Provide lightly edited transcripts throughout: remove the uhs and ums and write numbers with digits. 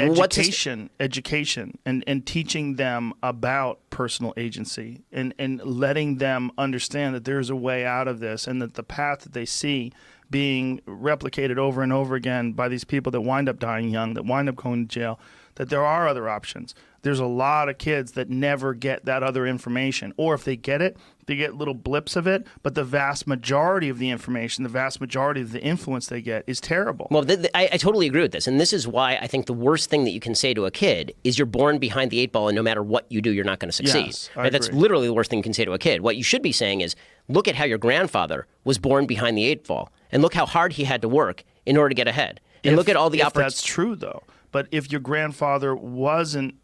education and teaching them about personal agency and letting them understand that there's a way out of this and that the path that they see being replicated over and over again by these people that wind up dying young, that wind up going to jail, that there are other options. There's a lot of kids that never get that other information. Or if they get it, they get little blips of it, but the vast majority of the information, the vast majority of the influence they get is terrible. Well, I totally agree with this. And this is why I think the worst thing that you can say to a kid is you're born behind the 8 ball and no matter what you do, you're not going to succeed. Yes, right? That's literally the worst thing you can say to a kid. What you should be saying is, look at how your grandfather was born behind the 8 ball and look how hard he had to work in order to get ahead. And look at all the opportunities. That's true, though. But if your grandfather wasn't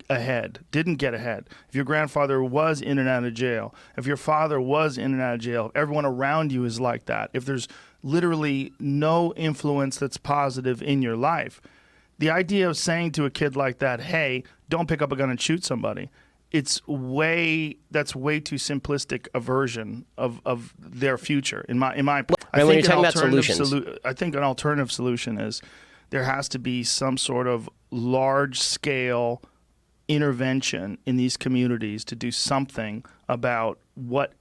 ahead, didn't get ahead, if your grandfather was in and out of jail, if your father was in and out of jail, if everyone around you is like that, if there's literally no influence that's positive in your life, the idea of saying to a kid like that, hey, don't pick up a gun and shoot somebody, that's way too simplistic a version of their future. In my when you're talking about solutions, I think an alternative solution is there has to be some sort of large-scale intervention in these communities to do something about what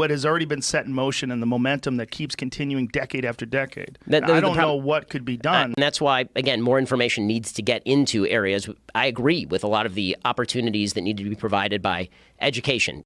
has already been set in motion and the momentum that keeps continuing decade after decade. I don't know what could be done. And that's why, again, more information needs to get into areas. I agree with a lot of the opportunities that need to be provided by education.